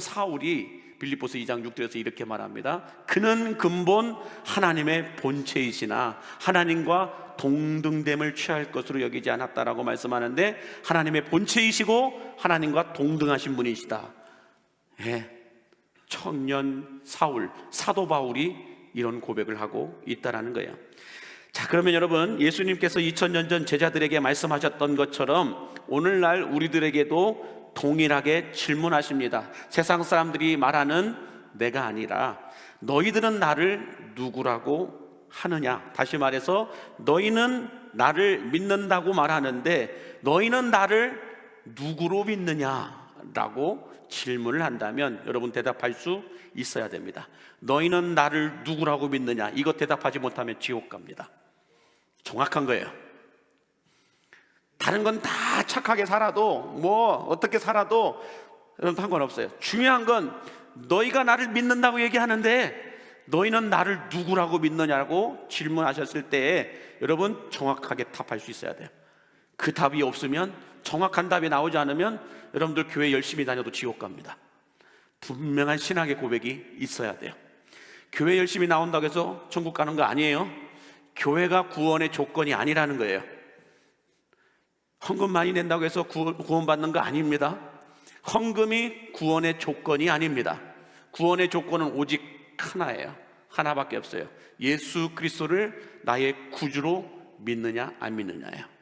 사울이 빌립보서 2장 6절에서 이렇게 말합니다. 그는 근본 하나님의 본체이시나 하나님과 동등됨을 취할 것으로 여기지 않았다라고 말씀하는데, 하나님의 본체이시고 하나님과 동등하신 분이시다. 청년 사울, 사도 바울이 이런 고백을 하고 있다라는 거예요. 자, 그러면 여러분, 예수님께서 2000년 전 제자들에게 말씀하셨던 것처럼 오늘날 우리들에게도 동일하게 질문하십니다. 세상 사람들이 말하는 내가 아니라 너희들은 나를 누구라고 하느냐? 다시 말해서 너희는 나를 믿는다고 말하는데 너희는 나를 누구로 믿느냐라고 질문을 한다면 여러분 대답할 수 있어야 됩니다. 너희는 나를 누구라고 믿느냐? 이거 대답하지 못하면 지옥 갑니다. 정확한 거예요. 다른 건 다 착하게 살아도 어떻게 살아도 상관없어요. 중요한 건 너희가 나를 믿는다고 얘기하는데 너희는 나를 누구라고 믿느냐고 질문하셨을 때에 여러분 정확하게 답할 수 있어야 돼요. 그 답이 없으면 정확한 답이 나오지 않으면 여러분들 교회 열심히 다녀도 지옥 갑니다. 분명한 신학의 고백이 있어야 돼요. 교회 열심히 나온다고 해서 천국 가는 거 아니에요. 교회가 구원의 조건이 아니라는 거예요. 헌금 많이 낸다고 해서 구원받는 거 아닙니다. 헌금이 구원의 조건이 아닙니다. 구원의 조건은 오직 하나예요. 하나밖에 없어요. 예수 그리스도를 나의 구주로 믿느냐 안 믿느냐예요.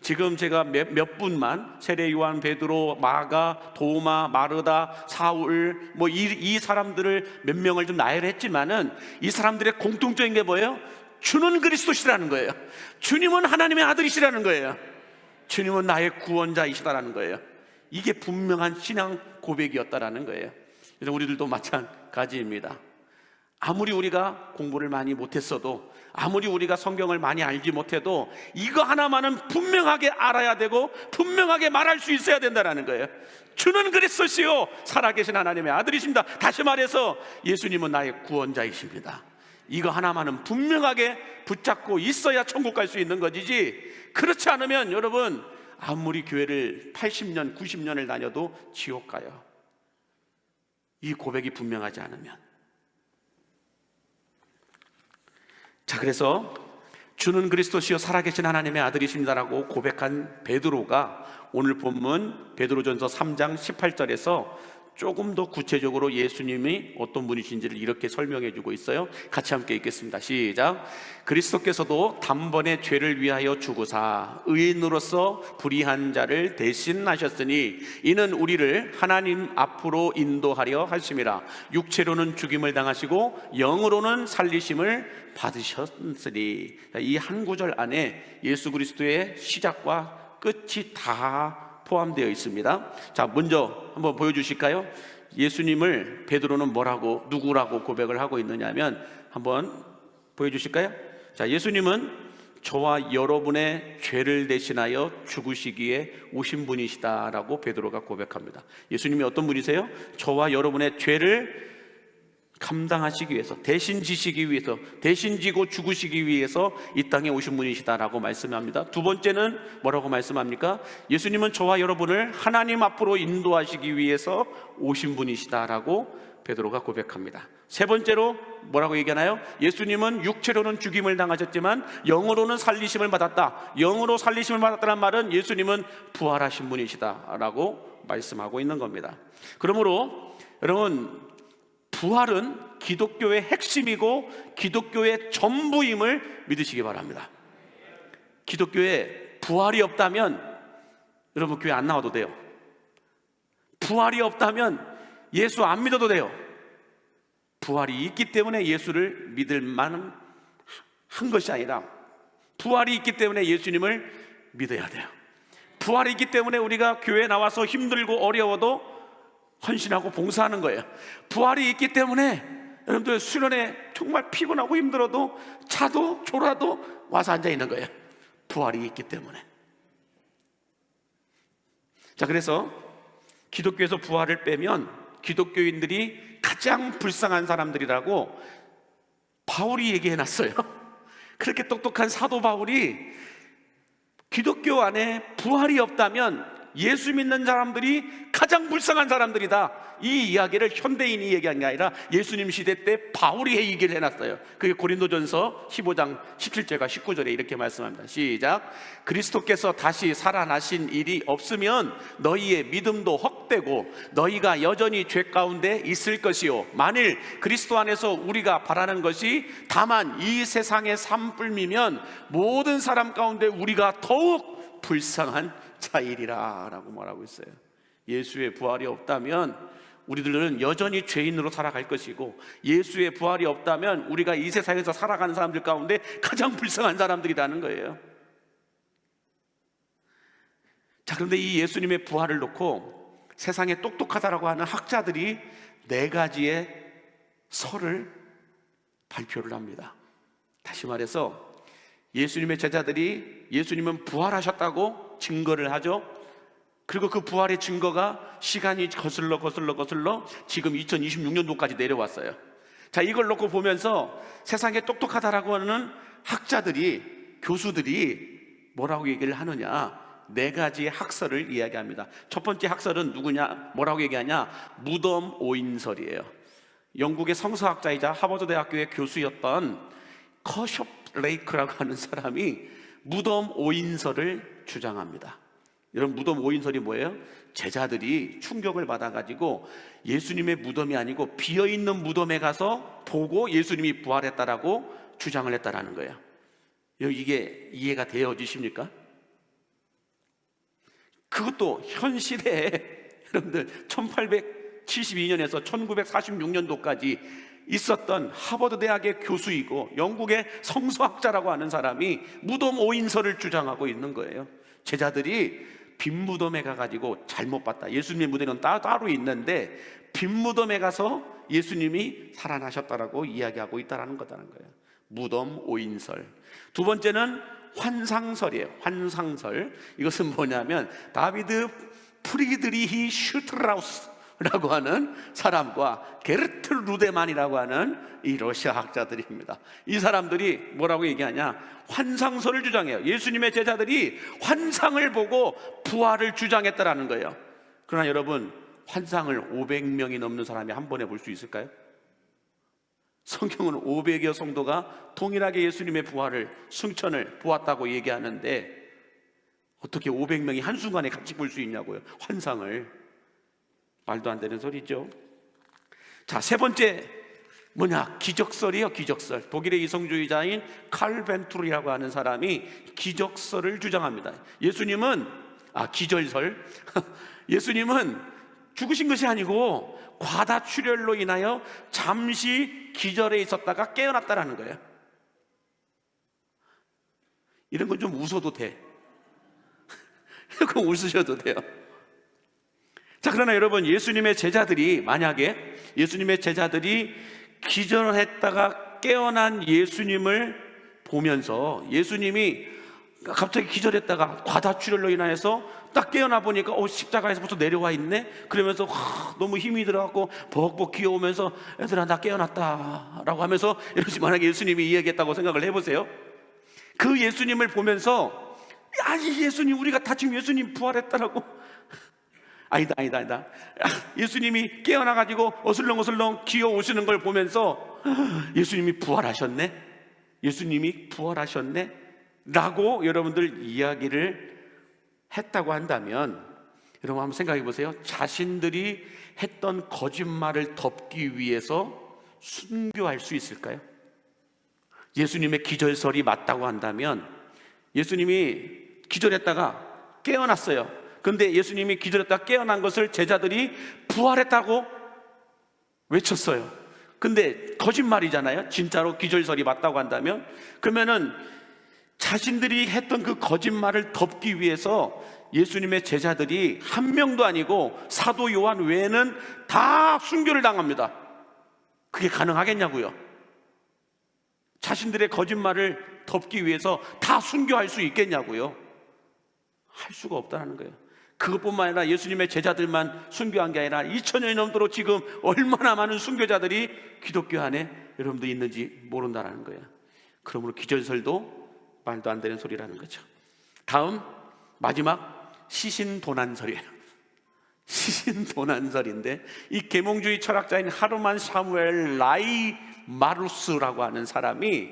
지금 제가 몇 분만 세례 요한, 베드로, 마가, 도마, 마르다, 사울 이 사람들을 몇 명을 좀 나열했지만은 이 사람들의 공통적인 게 뭐예요? 주는 그리스도시라는 거예요. 주님은 하나님의 아들이시라는 거예요. 주님은 나의 구원자이시다라는 거예요. 이게 분명한 신앙 고백이었다라는 거예요. 그래서 우리들도 마찬가지입니다. 아무리 우리가 공부를 많이 못했어도, 아무리 우리가 성경을 많이 알지 못해도 이거 하나만은 분명하게 알아야 되고 분명하게 말할 수 있어야 된다는 거예요. 주는 그리스도시요 살아계신 하나님의 아들이십니다. 다시 말해서 예수님은 나의 구원자이십니다. 이거 하나만은 분명하게 붙잡고 있어야 천국 갈 수 있는 것이지, 그렇지 않으면 여러분 아무리 교회를 80년, 90년을 다녀도 지옥 가요. 이 고백이 분명하지 않으면. 자, 그래서 주는 그리스도시요 살아계신 하나님의 아들이십니다라고 고백한 베드로가 오늘 본문 베드로전서 3장 18절에서 조금 더 구체적으로 예수님이 어떤 분이신지를 이렇게 설명해 주고 있어요. 같이 함께 읽겠습니다. 시작. 그리스도께서도 단번에 죄를 위하여 죽으사 의인으로서 불의한 자를 대신하셨으니 이는 우리를 하나님 앞으로 인도하려 하심이라. 육체로는 죽임을 당하시고 영으로는 살리심을 받으셨으니. 이 한 구절 안에 예수 그리스도의 시작과 끝이 다 포함되어 있습니다. 자, 먼저 한번 보여주실까요? 예수님을 베드로는 누구라고 고백을 하고 있느냐면 한번 보여주실까요? 자, 예수님은 저와 여러분의 죄를 대신하여 죽으시기에 오신 분이시다라고 베드로가 고백합니다. 예수님이 어떤 분이세요? 저와 여러분의 죄를 감당하시기 위해서, 대신 지시기 위해서, 대신 지고 죽으시기 위해서 이 땅에 오신 분이시다라고 말씀합니다. 두 번째는 뭐라고 말씀합니까? 예수님은 저와 여러분을 하나님 앞으로 인도하시기 위해서 오신 분이시다라고 베드로가 고백합니다. 세 번째로 뭐라고 얘기하나요? 예수님은 육체로는 죽임을 당하셨지만 영으로는 살리심을 받았다. 영으로 살리심을 받았다는 말은 예수님은 부활하신 분이시다라고 말씀하고 있는 겁니다. 그러므로 여러분, 부활은 기독교의 핵심이고 기독교의 전부임을 믿으시기 바랍니다. 기독교에 부활이 없다면 여러분 교회 안 나와도 돼요. 부활이 없다면 예수 안 믿어도 돼요. 부활이 있기 때문에 예수를 믿을 만한 것이 아니라 부활이 있기 때문에 예수님을 믿어야 돼요. 부활이 있기 때문에 우리가 교회에 나와서 힘들고 어려워도 헌신하고 봉사하는 거예요. 부활이 있기 때문에 여러분들 수련회 정말 피곤하고 힘들어도 자도 졸아도 와서 앉아 있는 거예요. 부활이 있기 때문에. 자, 그래서 기독교에서 부활을 빼면 기독교인들이 가장 불쌍한 사람들이라고 바울이 얘기해 놨어요. 그렇게 똑똑한 사도 바울이 기독교 안에 부활이 없다면 예수 믿는 사람들이 가장 불쌍한 사람들이다, 이 이야기를 현대인이 얘기한 게 아니라 예수님 시대 때 바울이 얘기를 해놨어요. 그게 고린도전서 15장 17절과 19절에 이렇게 말씀합니다. 시작. 그리스도께서 다시 살아나신 일이 없으면 너희의 믿음도 헛되고 너희가 여전히 죄 가운데 있을 것이요, 만일 그리스도 안에서 우리가 바라는 것이 다만 이 세상의 삶뿐이면 모든 사람 가운데 우리가 더욱 불쌍한 자일이라 라고 말하고 있어요. 예수의 부활이 없다면 우리들은 여전히 죄인으로 살아갈 것이고, 예수의 부활이 없다면 우리가 이 세상에서 살아가는 사람들 가운데 가장 불쌍한 사람들이라는 거예요. 자, 그런데 이 예수님의 부활을 놓고 세상에 똑똑하다라고 하는 학자들이 4가지의 설을 발표를 합니다. 다시 말해서 예수님의 제자들이 예수님은 부활하셨다고 증거를 하죠. 그리고 그 부활의 증거가 시간이 거슬러 지금 2026년도까지 내려왔어요. 자, 이걸 놓고 보면서 세상에 똑똑하다라고 하는 학자들이, 교수들이 뭐라고 얘기를 하느냐, 네 가지의 학설을 이야기합니다. 첫 번째 학설은 누구냐? 뭐라고 얘기하냐? 무덤 오인설이에요. 영국의 성서학자이자 하버드 대학교의 교수였던 커숍 레이크라고 하는 사람이 무덤 오인설을 주장합니다. 여러분, 무덤 오인설이 뭐예요? 제자들이 충격을 받아가지고 예수님의 무덤이 아니고 비어있는 무덤에 가서 보고 예수님이 부활했다라고 주장을 했다라는 거예요. 이게 이해가 되어지십니까? 그것도 현 시대에 여러분들 1872년에서 1946년도까지 있었던 하버드 대학의 교수이고 영국의 성서학자라고 하는 사람이 무덤 오인설을 주장하고 있는 거예요. 제자들이 빈 무덤에 가가지고 잘못 봤다. 예수님의 무덤은 따로 있는데 빈 무덤에 가서 예수님이 살아나셨다라고 이야기하고 있다는 거다는 거예요. 무덤 오인설. 두 번째는 환상설이에요. 환상설. 이것은 뭐냐면 다비드 프리드리히 슈트라우스라고 하는 사람과 게르트 루데만이라고 하는 이 러시아 학자들입니다. 이 사람들이 뭐라고 얘기하냐? 환상설을 주장해요. 예수님의 제자들이 환상을 보고 부활을 주장했다라는 거예요. 그러나 여러분, 환상을 500명이 넘는 사람이 한 번에 볼 수 있을까요? 성경은 500여 성도가 동일하게 예수님의 부활을, 승천을 보았다고 얘기하는데 어떻게 500명이 한순간에 같이 볼 수 있냐고요? 환상을. 말도 안 되는 소리죠. 자, 세 번째 뭐냐? 기적설이요. 기적설. 독일의 이성주의자인 칼 벤투르라고 하는 사람이 기적설을 주장합니다. 기절설. 예수님은 죽으신 것이 아니고 과다출혈로 인하여 잠시 기절해 있었다가 깨어났다라는 거예요. 이런 건 좀 웃어도 돼. 그거 웃으셔도 돼요. 자, 그러나 여러분, 예수님의 제자들이 만약에 예수님의 제자들이 기절했다가 깨어난 예수님을 보면서 예수님이 갑자기 기절했다가 과다출혈로 인하여서 딱 깨어나 보니까 십자가에서 벌써 내려와 있네? 그러면서 너무 힘이 들어갖고 벅벅 기어오면서 얘들아 나 깨어났다 라고 하면서 만약에 예수님이 이야기했다고 생각을 해보세요. 그 예수님을 보면서 아니 예수님, 우리가 다 지금 예수님 부활했다라고. 아니다. 예수님이 깨어나가지고 어슬렁어슬렁 기어오시는 걸 보면서 예수님이 부활하셨네? 예수님이 부활하셨네? 라고 여러분들 이야기를 했다고 한다면 여러분 한번 생각해 보세요. 자신들이 했던 거짓말을 덮기 위해서 순교할 수 있을까요? 예수님의 기절설이 맞다고 한다면 예수님이 기절했다가 깨어났어요. 근데 예수님이 기절했다가 깨어난 것을 제자들이 부활했다고 외쳤어요. 근데 거짓말이잖아요. 진짜로 기절설이 맞다고 한다면 그러면은 자신들이 했던 그 거짓말을 덮기 위해서 예수님의 제자들이 한 명도 아니고 사도 요한 외에는 다 순교를 당합니다. 그게 가능하겠냐고요? 자신들의 거짓말을 덮기 위해서 다 순교할 수 있겠냐고요? 할 수가 없다는 거예요. 그것뿐만 아니라 예수님의 제자들만 순교한 게 아니라 2000년이 넘도록 지금 얼마나 많은 순교자들이 기독교 안에 여러분들 있는지 모른다는 거예요. 그러므로 기절설도 말도 안 되는 소리라는 거죠. 다음 마지막 시신도난설이에요. 시신도난설인데 이 계몽주의 철학자인 하르만 사무엘 라이마루스라고 하는 사람이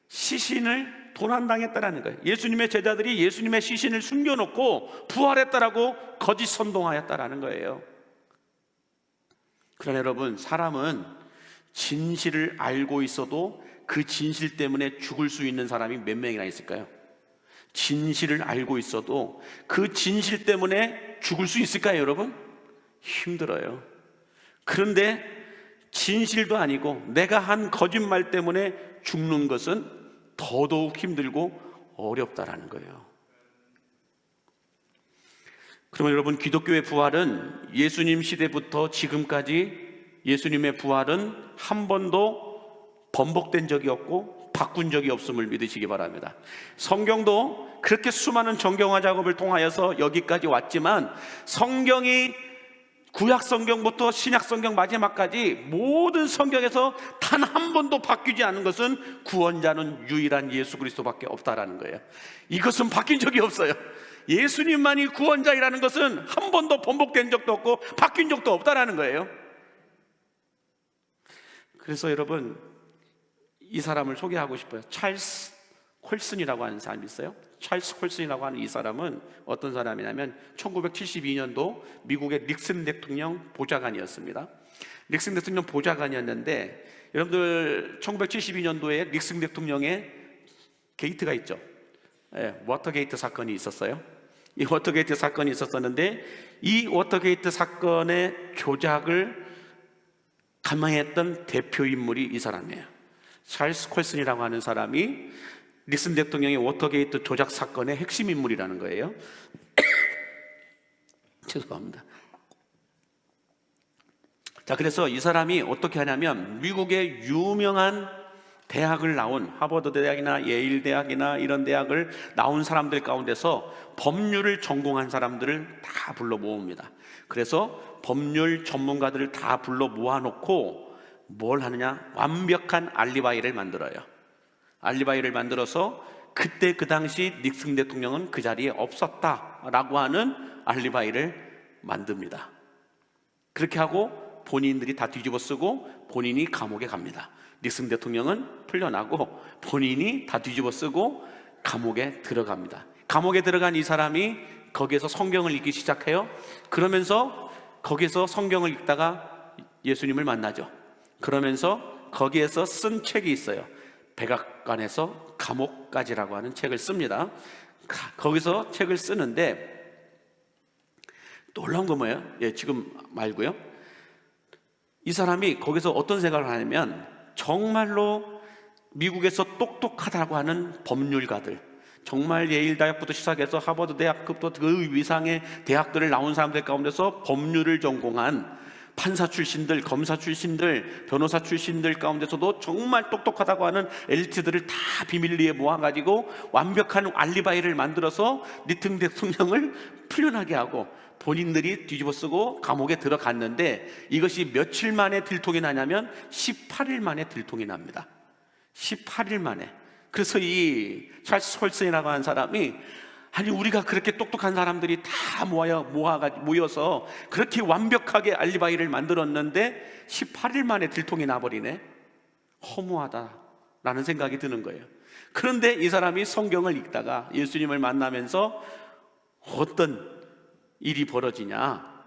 시신을 도난당했다라는 거예요. 예수님의 제자들이 예수님의 시신을 숨겨놓고 부활했다라고 거짓 선동하였다라는 거예요. 그러나 여러분, 사람은 진실을 알고 있어도 그 진실 때문에 죽을 수 있는 사람이 몇 명이나 있을까요? 진실을 알고 있어도 그 진실 때문에 죽을 수 있을까요, 여러분? 힘들어요. 그런데 진실도 아니고 내가 한 거짓말 때문에 죽는 것은 더더욱 힘들고 어렵다라는 거예요. 그러면 여러분, 기독교의 부활은 예수님 시대부터 지금까지 예수님의 부활은 한 번도 번복된 적이 없고 바꾼 적이 없음을 믿으시기 바랍니다. 성경도 그렇게 수많은 정경화 작업을 통하여서 여기까지 왔지만 성경이 구약 성경부터 신약 성경 마지막까지 모든 성경에서 단 한 번도 바뀌지 않은 것은 구원자는 유일한 예수 그리스도밖에 없다라는 거예요. 이것은 바뀐 적이 없어요. 예수님만이 구원자이라는 것은 한 번도 번복된 적도 없고 바뀐 적도 없다라는 거예요. 그래서 여러분, 이 사람을 소개하고 싶어요. 찰스 콜슨이라고 하는 사람이 있어요. 찰스 콜슨이라고 하는 이 사람은 어떤 사람이냐면 1972년도 미국의 닉슨 대통령 보좌관이었습니다. 닉슨 대통령 보좌관이었는데, 여러분들 1972년도에 닉슨 대통령의 게이트가 있죠. 워터게이트 사건이 있었어요. 이 워터게이트 사건이 있었었는데, 이 워터게이트 사건의 조작을 감행했던 대표 인물이 이 사람이에요. 찰스 콜슨이라고 하는 사람이 닉슨 대통령의 워터게이트 조작 사건의 핵심 인물이라는 거예요. 죄송합니다. 자, 그래서 이 사람이 어떻게 하냐면 미국의 유명한 대학을 나온 하버드 대학이나 예일 대학이나 이런 대학을 나온 사람들 가운데서 법률을 전공한 사람들을 다 불러 모읍니다. 그래서 법률 전문가들을 다 불러 모아놓고 뭘 하느냐? 완벽한 알리바이를 만들어요. 알리바이를 만들어서 그때 그 당시 닉슨 대통령은 그 자리에 없었다라고 하는 알리바이를 만듭니다. 그렇게 하고 본인들이 다 뒤집어 쓰고 본인이 감옥에 갑니다. 닉슨 대통령은 풀려나고 본인이 다 뒤집어 쓰고 감옥에 들어갑니다. 감옥에 들어간 이 사람이 거기에서 성경을 읽기 시작해요. 그러면서 거기에서 성경을 읽다가 예수님을 만나죠. 그러면서 거기에서 쓴 책이 있어요. 백악관에서 감옥까지라고 하는 책을 씁니다. 거기서 책을 쓰는데 놀라운 건 뭐예요? 지금 말고요. 이 사람이 거기서 어떤 생각을 하냐면 정말로 미국에서 똑똑하다고 하는 법률가들, 정말 예일 대학부터 시작해서 하버드 대학급도 그 위상의 대학들을 나온 사람들 가운데서 법률을 전공한 판사 출신들, 검사 출신들, 변호사 출신들 가운데서도 정말 똑똑하다고 하는 엘리트들을 다 비밀리에 모아가지고 완벽한 알리바이를 만들어서 닉슨 대통령을 풀려나게 하고 본인들이 뒤집어 쓰고 감옥에 들어갔는데, 이것이 며칠 만에 들통이 나냐면 18일 만에 들통이 납니다. 18일 만에. 그래서 이 찰스 콜슨이라고 하는 사람이, 아니 우리가 그렇게 똑똑한 사람들이 다 모여서 그렇게 완벽하게 알리바이를 만들었는데 18일 만에 들통이 나버리네. 허무하다라는 생각이 드는 거예요. 그런데 이 사람이 성경을 읽다가 예수님을 만나면서 어떤 일이 벌어지냐,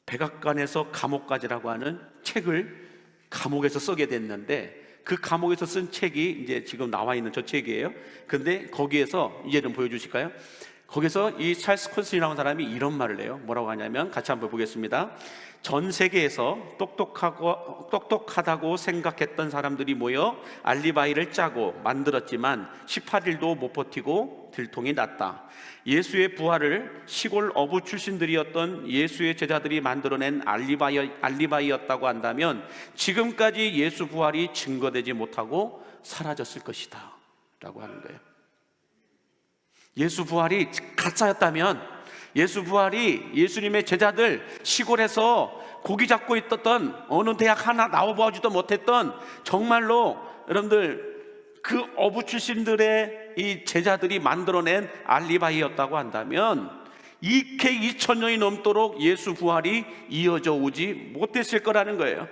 백악관에서 감옥까지라고 하는 책을 감옥에서 쓰게 됐는데, 그 감옥에서 쓴 책이 이제 지금 나와 있는 저 책이에요. 근데 거기에서 이제 좀 보여주실까요? 거기서 이 찰스 콜슨이라는 사람이 이런 말을 해요. 뭐라고 하냐면, 같이 한번 보겠습니다. 전 세계에서 똑똑하다고 생각했던 사람들이 모여 알리바이를 짜고 만들었지만 18일도 못 버티고 들통이 났다. 예수의 부활을 시골 어부 출신들이었던 예수의 제자들이 만들어낸 알리바이였다고 한다면 지금까지 예수 부활이 증거되지 못하고 사라졌을 것이다 라고 하는 거예요. 예수 부활이 가짜였다면, 예수 부활이 예수님의 제자들 시골에서 고기 잡고 있었던 어느 대학 하나 나와보지도 못했던 정말로 여러분들 그 어부 출신들의 이 제자들이 만들어낸 알리바이였다고 한다면 이렇게 2000년이 넘도록 예수 부활이 이어져 오지 못했을 거라는 거예요.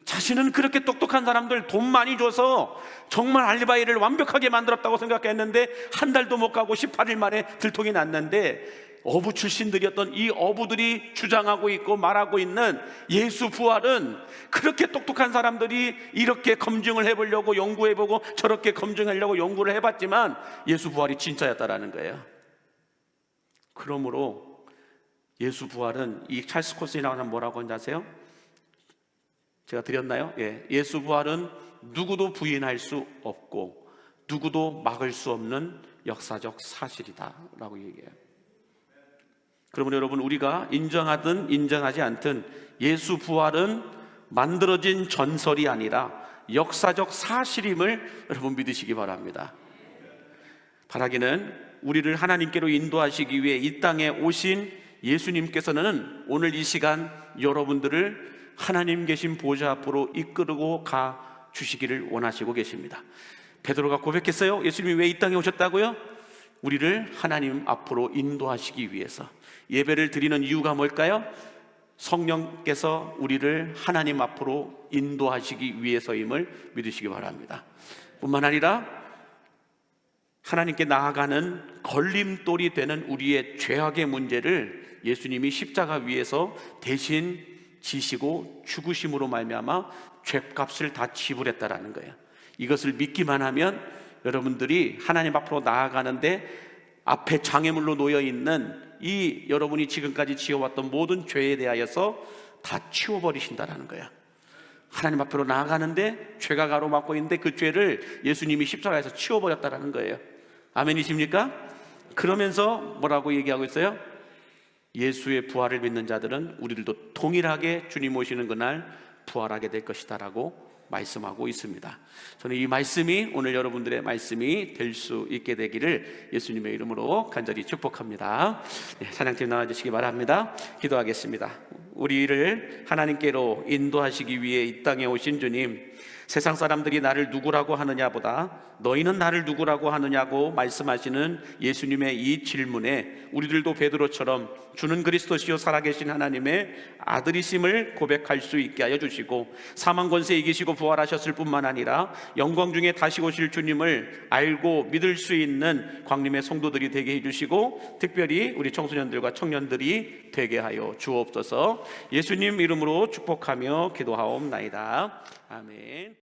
자신은 그렇게 똑똑한 사람들 돈 많이 줘서 정말 알리바이를 완벽하게 만들었다고 생각했는데 한 달도 못 가고 18일 만에 들통이 났는데, 어부 출신들이었던 이 어부들이 주장하고 있고 말하고 있는 예수 부활은 그렇게 똑똑한 사람들이 이렇게 검증을 해보려고 연구해보고 저렇게 검증하려고 연구를 해봤지만 예수 부활이 진짜였다라는 거예요. 그러므로 예수 부활은, 이 찰스 콜슨이라고 하는 뭐라고 하는지 아세요? 제가 드렸나요? 예수 부활은 누구도 부인할 수 없고 누구도 막을 수 없는 역사적 사실이다 라고 얘기해요. 그러므로 여러분, 우리가 인정하든 인정하지 않든 예수 부활은 만들어진 전설이 아니라 역사적 사실임을 여러분 믿으시기 바랍니다. 바라기는 우리를 하나님께로 인도하시기 위해 이 땅에 오신 예수님께서는 오늘 이 시간 여러분들을 하나님 계신 보좌 앞으로 이끌고 가 주시기를 원하시고 계십니다. 베드로가 고백했어요. 예수님이 왜 이 땅에 오셨다고요? 우리를 하나님 앞으로 인도하시기 위해서. 예배를 드리는 이유가 뭘까요? 성령께서 우리를 하나님 앞으로 인도하시기 위해서임을 믿으시기 바랍니다. 뿐만 아니라 하나님께 나아가는 걸림돌이 되는 우리의 죄악의 문제를 예수님이 십자가 위에서 대신 지시고 죽으심으로 말미암아 죄값을 다 지불했다라는 거예요. 이것을 믿기만 하면 여러분들이 하나님 앞으로 나아가는데 앞에 장애물로 놓여 있는 이 여러분이 지금까지 지어왔던 모든 죄에 대하여서 다 치워버리신다라는 거야. 하나님 앞으로 나아가는데 죄가 가로막고 있는데 그 죄를 예수님이 십자가에서 치워버렸다라는 거예요. 아멘이십니까? 그러면서 뭐라고 얘기하고 있어요? 예수의 부활을 믿는 자들은 우리들도 동일하게 주님 오시는 그날 부활하게 될 것이다 라고 말씀하고 있습니다. 저는 이 말씀이 오늘 여러분들의 말씀이 될 수 있게 되기를 예수님의 이름으로 간절히 축복합니다. 찬양팀 나와주시기 바랍니다. 기도하겠습니다. 우리를 하나님께로 인도하시기 위해 이 땅에 오신 주님, 세상 사람들이 나를 누구라고 하느냐보다 너희는 나를 누구라고 하느냐고 말씀하시는 예수님의 이 질문에 우리들도 베드로처럼 주는 그리스도시요 살아계신 하나님의 아들이심을 고백할 수 있게 하여 주시고, 사망 권세 이기시고 부활하셨을 뿐만 아니라 영광 중에 다시 오실 주님을 알고 믿을 수 있는 광림의 성도들이 되게 해주시고, 특별히 우리 청소년들과 청년들이 되게 하여 주옵소서. 예수님 이름으로 축복하며 기도하옵나이다. 아멘.